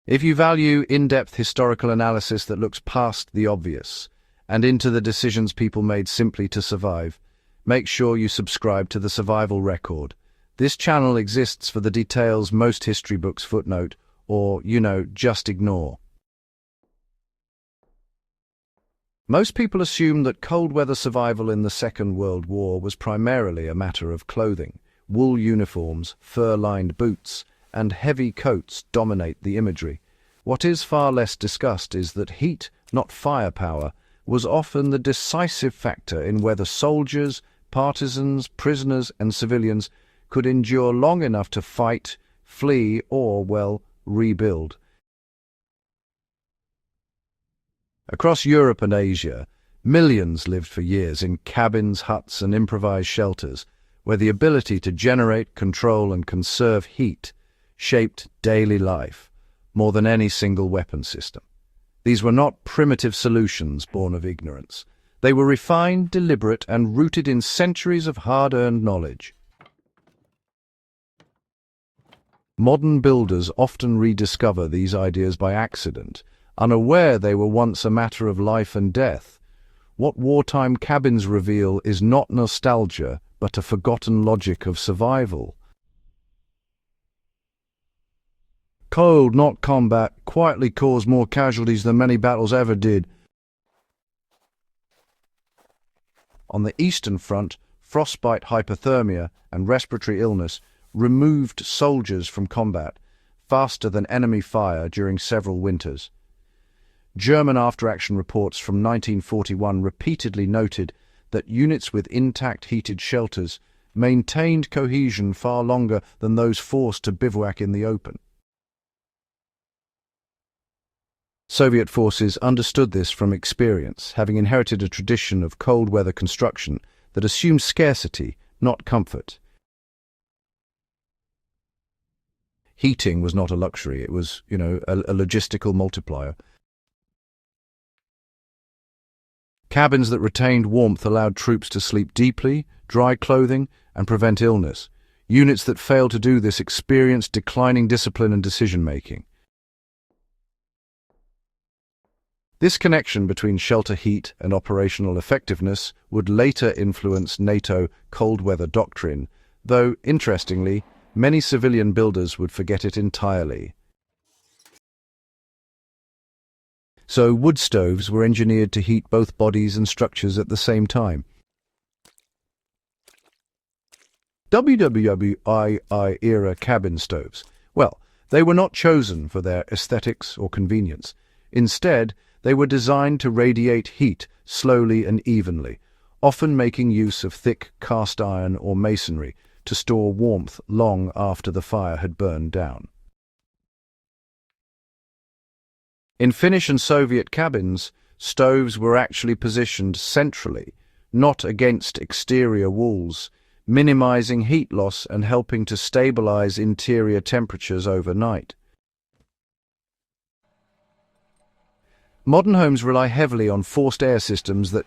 If you value in-depth historical analysis that looks past the obvious and into the decisions people made simply to survive, make sure you subscribe to the Survival Record. This channel exists for the details most history books footnote or, just ignore. Most people assume that cold weather survival in the Second World War was primarily a matter of clothing. Wool uniforms, fur-lined boots, and heavy coats dominate the imagery. What is far less discussed is that heat, not firepower, was often the decisive factor in whether soldiers, partisans, prisoners, and civilians could endure long enough to fight, flee, or, rebuild. Across Europe and Asia, millions lived for years in cabins, huts, and improvised shelters, where the ability to generate, control, and conserve heat shaped daily life more than any single weapon system. These were not primitive solutions born of ignorance. They were refined, deliberate, and rooted in centuries of hard-earned knowledge. Modern builders often rediscover these ideas by accident, unaware they were once a matter of life and death. What wartime cabins reveal is not nostalgia, but a forgotten logic of survival. Cold, not combat, quietly caused more casualties than many battles ever did. On the Eastern Front, frostbite, hypothermia, and respiratory illness removed soldiers from combat faster than enemy fire during several winters. German after-action reports from 1941 repeatedly noted that units with intact heated shelters maintained cohesion far longer than those forced to bivouac in the open. Soviet forces understood this from experience, having inherited a tradition of cold weather construction that assumed scarcity, not comfort. Heating was not a luxury, it was, a logistical multiplier. Cabins that retained warmth allowed troops to sleep deeply, dry clothing, and prevent illness. Units that failed to do this experienced declining discipline and decision-making. This connection between shelter heat and operational effectiveness would later influence NATO cold weather doctrine, though, interestingly, many civilian builders would forget it entirely. So wood stoves were engineered to heat both bodies and structures at the same time. WWII era cabin stoves, they were not chosen for their aesthetics or convenience. Instead, they were designed to radiate heat slowly and evenly, often making use of thick cast iron or masonry to store warmth long after the fire had burned down. In Finnish and Soviet cabins, stoves were actually positioned centrally, not against exterior walls, minimizing heat loss and helping to stabilize interior temperatures overnight. Modern homes rely heavily on forced air systems that,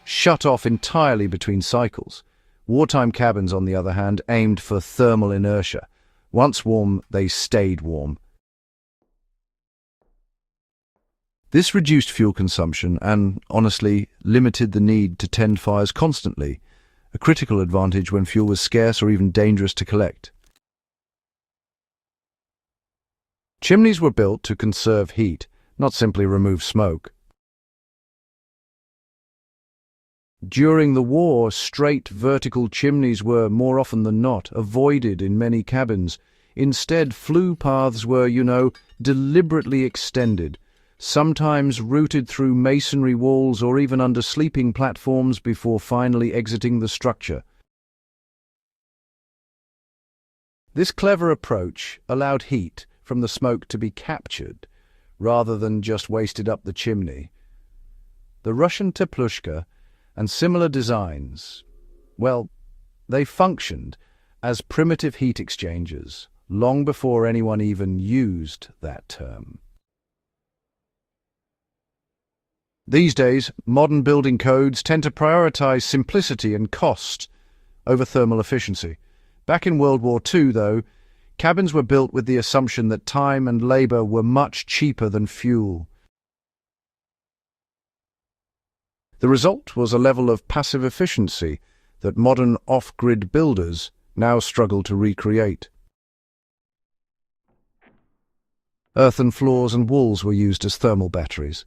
shut off entirely between cycles. Wartime cabins, on the other hand, aimed for thermal inertia. Once warm, they stayed warm. This reduced fuel consumption and, honestly, limited the need to tend fires constantly, a critical advantage when fuel was scarce or even dangerous to collect. Chimneys were built to conserve heat, not simply remove smoke. During the war, straight vertical chimneys were, more often than not, avoided in many cabins. Instead, flue paths were, deliberately extended, sometimes routed through masonry walls or even under sleeping platforms before finally exiting the structure. This clever approach allowed heat from the smoke to be captured, rather than just wasted up the chimney. The Russian teplushka and similar designs, they functioned as primitive heat exchangers long before anyone even used that term. These days, modern building codes tend to prioritize simplicity and cost over thermal efficiency. Back in World War II, though, Cabins were built with the assumption that time and labor were much cheaper than fuel. The result was a level of passive efficiency that modern off-grid builders now struggle to recreate. Earthen floors and walls were used as thermal batteries.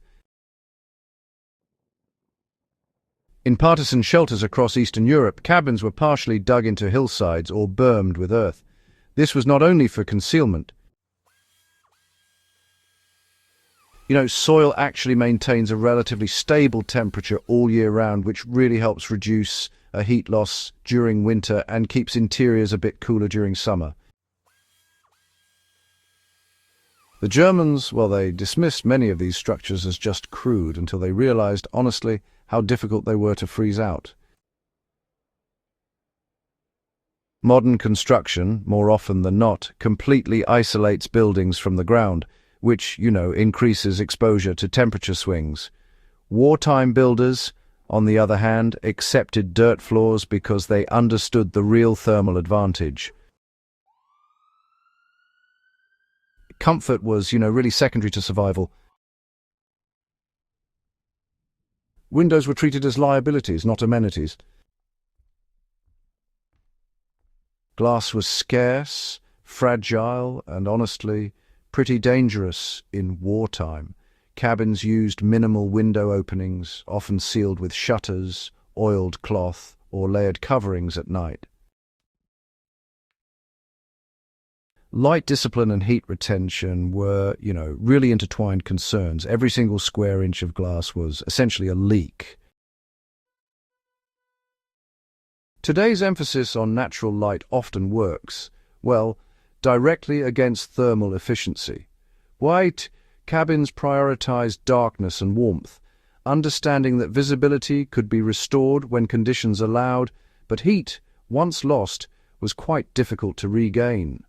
In partisan shelters across Eastern Europe, cabins were partially dug into hillsides or bermed with earth. This was not only for concealment. Soil actually maintains a relatively stable temperature all year round, which really helps reduce heat loss during winter and keeps interiors a bit cooler during summer. The Germans, they dismissed many of these structures as just crude until they realized, honestly, how difficult they were to freeze out. Modern construction, more often than not, completely isolates buildings from the ground, which, increases exposure to temperature swings. Wartime builders, on the other hand, accepted dirt floors because they understood the real thermal advantage. Comfort was, really secondary to survival. Windows were treated as liabilities, not amenities. Glass was scarce, fragile, and honestly, pretty dangerous in wartime. Cabins used minimal window openings, often sealed with shutters, oiled cloth, or layered coverings at night. Light discipline and heat retention were, really intertwined concerns. Every single square inch of glass was essentially a leak. Today's emphasis on natural light often works, directly against thermal efficiency. White cabins prioritized darkness and warmth, understanding that visibility could be restored when conditions allowed, but heat, once lost, was quite difficult to regain.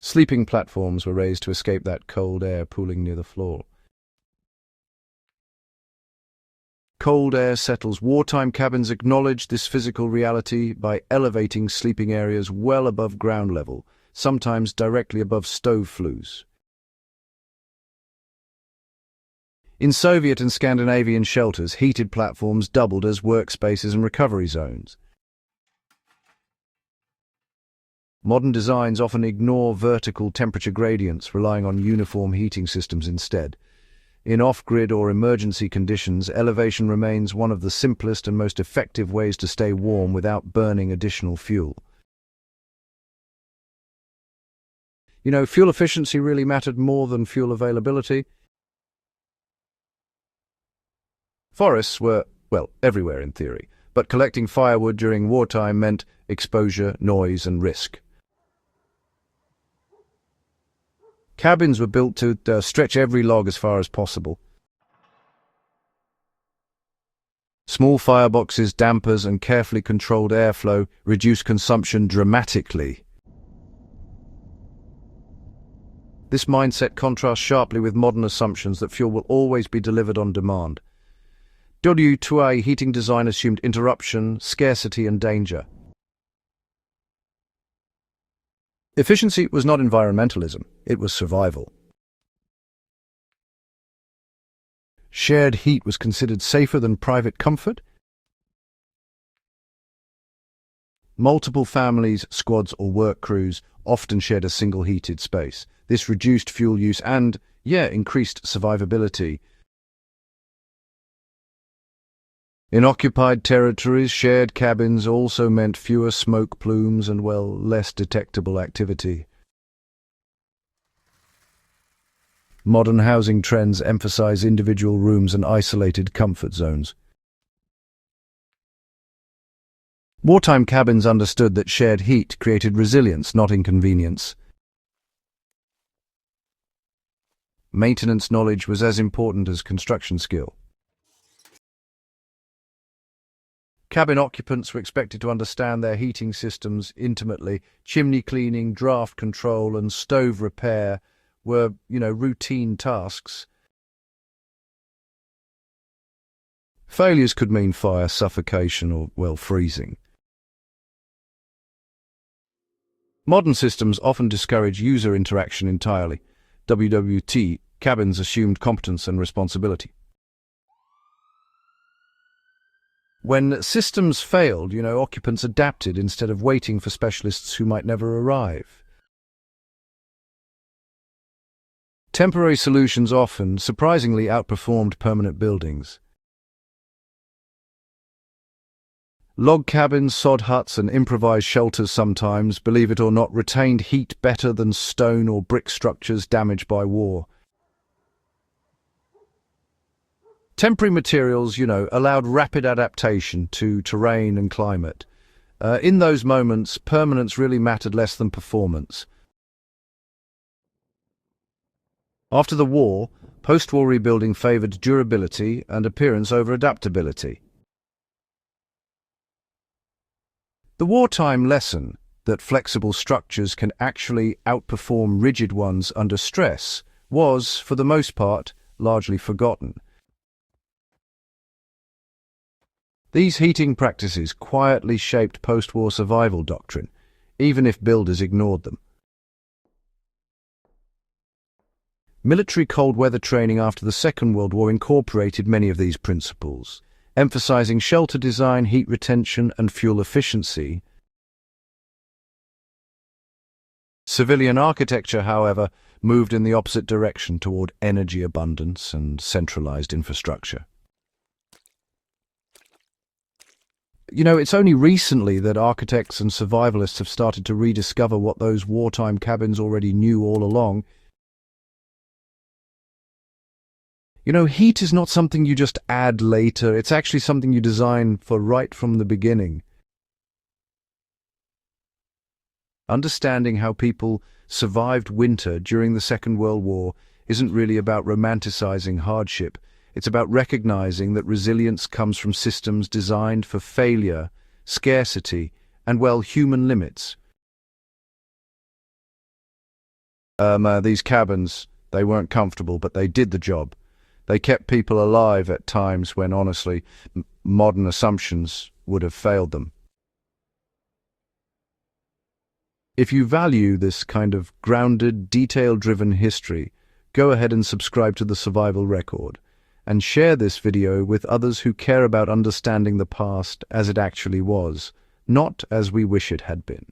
Sleeping platforms were raised to escape that cold air pooling near the floor. Cold air settles. Wartime cabins acknowledged this physical reality by elevating sleeping areas well above ground level, sometimes directly above stove flues. In Soviet and Scandinavian shelters, heated platforms doubled as workspaces and recovery zones. Modern designs often ignore vertical temperature gradients, relying on uniform heating systems instead. In off-grid or emergency conditions, elevation remains one of the simplest and most effective ways to stay warm without burning additional fuel. Fuel efficiency really mattered more than fuel availability. Forests were, everywhere in theory, but collecting firewood during wartime meant exposure, noise, and risk. Cabins were built to stretch every log as far as possible. Small fireboxes, dampers, and carefully controlled airflow reduced consumption dramatically. This mindset contrasts sharply with modern assumptions that fuel will always be delivered on demand. WWII heating design assumed interruption, scarcity, and danger. Efficiency was not environmentalism, it was survival. Shared heat was considered safer than private comfort. Multiple families, squads, or work crews often shared a single heated space. This reduced fuel use and, increased survivability. In occupied territories, shared cabins also meant fewer smoke plumes and, less detectable activity. Modern housing trends emphasize individual rooms and isolated comfort zones. Wartime cabins understood that shared heat created resilience, not inconvenience. Maintenance knowledge was as important as construction skill. Cabin occupants were expected to understand their heating systems intimately. Chimney cleaning, draft control, and stove repair were, routine tasks. Failures could mean fire, suffocation, or, freezing. Modern systems often discourage user interaction entirely. WWII cabins assumed competence and responsibility. When systems failed, occupants adapted instead of waiting for specialists who might never arrive. Temporary solutions often, surprisingly, outperformed permanent buildings. Log cabins, sod huts, and improvised shelters sometimes, believe it or not, retained heat better than stone or brick structures damaged by war. Temporary materials, allowed rapid adaptation to terrain and climate. In those moments, permanence really mattered less than performance. After the war, post-war rebuilding favored durability and appearance over adaptability. The wartime lesson that flexible structures can actually outperform rigid ones under stress was, for the most part, largely forgotten. These heating practices quietly shaped post-war survival doctrine, even if builders ignored them. Military cold weather training after the Second World War incorporated many of these principles, emphasizing shelter design, heat retention, and fuel efficiency. Civilian architecture, however, moved in the opposite direction toward energy abundance and centralized infrastructure. It's only recently that architects and survivalists have started to rediscover what those wartime cabins already knew all along. Heat is not something you just add later. It's actually something you design for right from the beginning. Understanding how people survived winter during the Second World War isn't really about romanticizing hardship. It's about recognizing that resilience comes from systems designed for failure, scarcity, and, human limits. These cabins, they weren't comfortable, but they did the job. They kept people alive at times when, honestly, modern assumptions would have failed them. If you value this kind of grounded, detail-driven history, go ahead and subscribe to the Survival Record, and share this video with others who care about understanding the past as it actually was, not as we wish it had been.